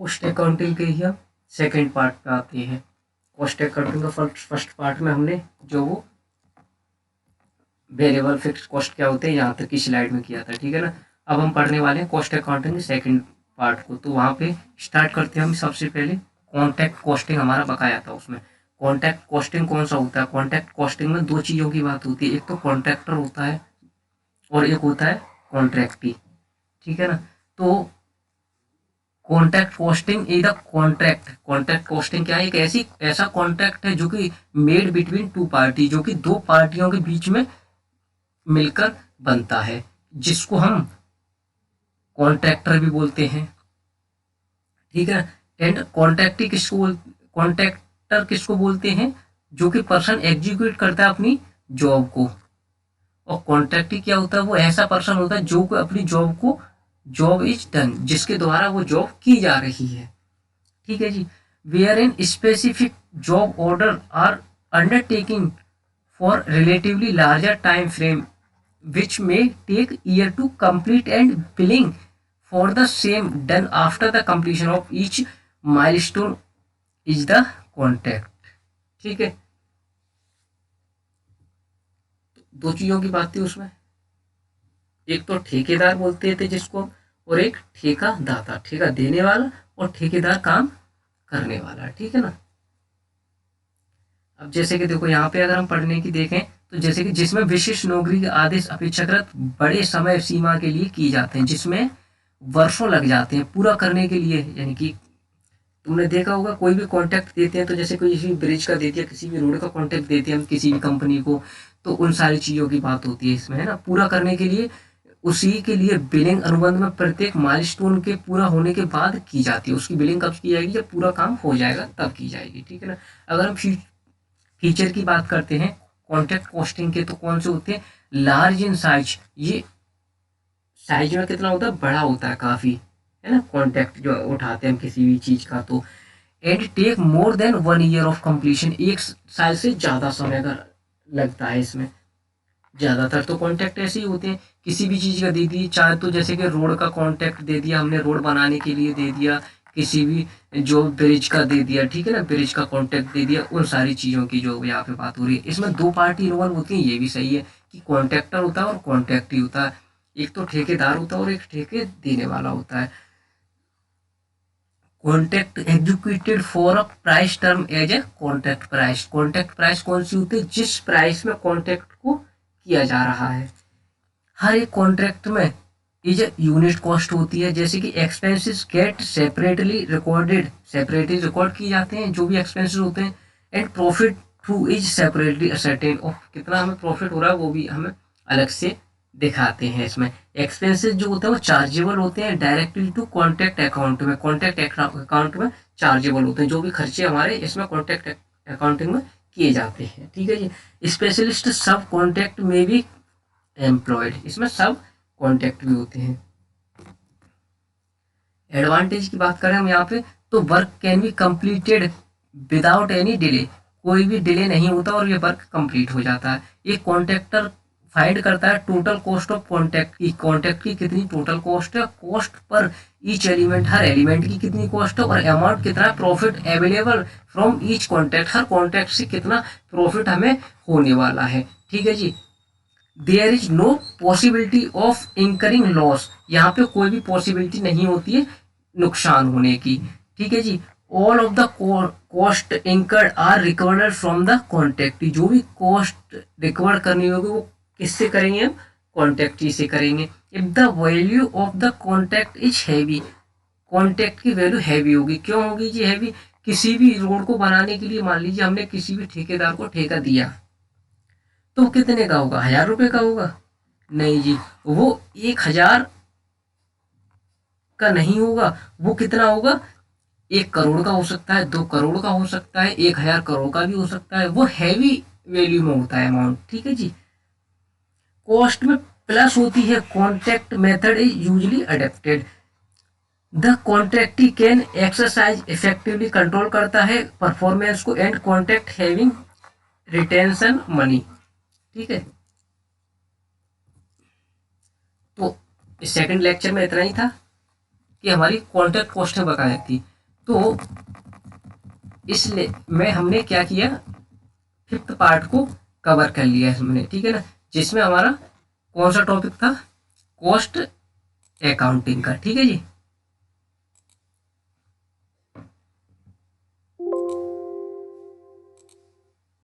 Cost accounting के ही हम second part पे आते हैं। कॉस्ट अकाउंटिंग का फर्स्ट पार्ट में हमने जो वो वेरिएबल फिक्स कॉस्ट क्या होते हैं यहाँ तक की स्लाइड में किया था, ठीक है ना। अब हम पढ़ने वाले हैं कॉस्ट अकाउंटिंग के सेकेंड पार्ट को। तो वहाँ पे स्टार्ट करते हैं हम सबसे पहले कॉन्ट्रैक्ट कॉस्टिंग हमारा बकाया था उसमें। कॉन्ट्रैक्ट कॉस्टिंग कौन सा होता है? कॉन्ट्रैक्ट कॉस्टिंग में दो चीज़ों की बात होती है, एक तो कॉन्ट्रैक्टर होता है और एक होता है कॉन्ट्रैक्टी, ठीक है ना। तो contract costing is the contract costing क्या है? एक ऐसा कॉन्ट्रैक्ट है जो कि मेड बिटवीन टू पार्टी, जो कि दो पार्टियों के बीच में मिलकर बनता है, जिसको हम कॉन्ट्रैक्टर भी बोलते हैं, ठीक है। एंड कॉन्ट्रैक्टर किसको बोलते हैं? जो कि पर्सन एग्जीक्यूट करता है अपनी जॉब को। और कॉन्ट्रैक्टी क्या होता है? वो ऐसा पर्सन होता है जो अपनी जॉब इज डन, जिसके द्वारा वो जॉब की जा रही है, ठीक है जी। Where in specific job order are undertaking for relatively larger time frame which may take year to complete and billing for the same done after the completion of each milestone is the contract, ठीक है। दो चीजों की बात थी उसमें, एक तो ठेकेदार बोलते थे जिसको, और एक ठेकादाता, ठेका देने वाला और ठेकेदार काम करने वाला, ठीक है ना। अब जैसे कि देखो यहाँ पे अगर हम पढ़ने की देखें तो जैसे कि जिसमें विशिष्ट नौकरी के आदेश अपेक्षाकृत बड़े समय सीमा के लिए किए जाते हैं, जिसमें वर्षों लग जाते हैं पूरा करने के लिए। यानी कि तुमने देखा होगा कोई भी कॉन्ट्रैक्ट देते हैं तो जैसे कोई किसी ब्रिज का देती है, किसी भी रोड का कॉन्ट्रैक्ट देते हैं हम किसी भी कंपनी को, तो उन सारी चीज़ों की बात होती है इसमें, है ना। पूरा करने के लिए उसी के लिए बिलिंग अनुबंध में प्रत्येक माइलस्टोन के पूरा होने के बाद की जाती है। उसकी बिलिंग कब की जाएगी? जब पूरा काम हो जाएगा तब की जाएगी, ठीक है ना। अगर हम फीचर की बात करते हैं कॉन्ट्रैक्ट कॉस्टिंग के, तो कौन से होते हैं? लार्ज इन साइज, ये साइज में कितना होता है? बड़ा होता है काफ़ी, है ना। कॉन्ट्रैक्ट जो उठाते हैं हम किसी भी चीज़ का, तो and take more than 1 year of completion, 1 साल से ज़्यादा समय का लगता है इसमें। ज़्यादातर तो कॉन्ट्रैक्ट ऐसे ही होते हैं, किसी भी चीज़ का दे दी, चाहे तो जैसे कि रोड का कॉन्ट्रैक्ट दे दिया हमने, रोड बनाने के लिए दे दिया, किसी भी जो ब्रिज का दे दिया, ठीक है ना, ब्रिज का कॉन्ट्रैक्ट दे दिया, उन सारी चीज़ों की जो यहाँ पे बात हो रही है। इसमें दो पार्टी इन्वॉल्व होती है, ये भी सही है कि कॉन्ट्रैक्टर होता है और कॉन्ट्रैक्ट ही होता है। एक तो ठेकेदार होता है और एक ठेके देने वाला होता है। Contract executed for a price term as a contract price. Contract price कौन सी होती है? जिस प्राइस में कॉन्ट्रैक्ट को किया जा रहा है। हर एक कॉन्ट्रैक्ट में इज यूनिट कॉस्ट होती है, जैसे कि एक्सपेंसेस गेट सेपरेटली रिकॉर्ड किए जाते हैं जो भी एक्सपेंसेस होते हैं, and profit two is separately ascertain, और कितना हमें प्रॉफिट हो रहा है वो भी हमें अलग से दिखाते हैं। इसमें एक्सपेंसेस जो होते हैं वो चार्जेबल होते हैं डायरेक्टली टू कॉन्ट्रैक्ट अकाउंट में, कॉन्ट्रैक्ट अकाउंट में चार्जेबल होते हैं जो भी खर्चे हमारे इसमें कॉन्ट्रैक्ट अकाउंटिंग में किए जाते हैं, ठीक है जी। स्पेशलिस्ट सब कॉन्ट्रैक्ट में भी एम्प्लॉयड, इसमें सब कॉन्ट्रैक्ट भी होते हैं। एडवांटेज की बात करें हम यहाँ पे, तो work can be completed without any delay, कोई भी डिले नहीं होता और ये वर्क कंप्लीट हो जाता है। ये कॉन्ट्रैक्टर फाइंड करता है टोटल कॉस्ट ऑफ कॉन्ट्रैक्ट की कितनी टोटल कॉस्ट है, कॉस्ट पर ईच एलिमेंट, हर एलिमेंट की कितनी कॉस्ट है, और अमाउंट कितना profit available from each contract, हर कॉन्ट्रैक्ट से कितना प्रॉफिट हमें होने वाला है, ठीक है जी। There is no possibility of incurring loss, यहाँ पे कोई भी पॉसिबिलिटी नहीं होती है नुकसान होने की, ठीक है जी। All of the cost incurred are recovered from the contractee, जो भी कॉस्ट रिकवर करनी होगी वो किससे करेंगे? हम कॉन्ट्रैक्टी से करेंगे। If the value of the contract is heavy, contract की वैल्यू हैवी होगी। क्यों होगी जी हैवी? किसी भी रोड को बनाने के लिए मान लीजिए हमने किसी भी ठेकेदार को ठेका दिया, तो कितने का होगा? 1000 रुपये का होगा? नहीं जी, वो 1000 का नहीं होगा, वो कितना होगा? 1 करोड़ का हो सकता है, 2 करोड़ का हो सकता है, 1000 करोड़ का भी हो सकता है। वो हैवी वैल्यू में होता है अमाउंट, ठीक है जी। कॉस्ट में प्लस होती है, contract method is usually adopted, the contractee can exercise effectively, control करता है परफॉर्मेंस को, and contract having retention money, ठीक है। तो इस सेकंड लेक्चर में इतना ही था कि हमारी कॉन्ट्रैक्ट कॉस्ट है बकाया थी। तो इसलिए मैं हमने क्या किया, फिफ्थ पार्ट को कवर कर लिया हमने, ठीक है ना, जिसमें हमारा कौन सा टॉपिक था, कॉस्ट अकाउंटिंग का, ठीक है जी।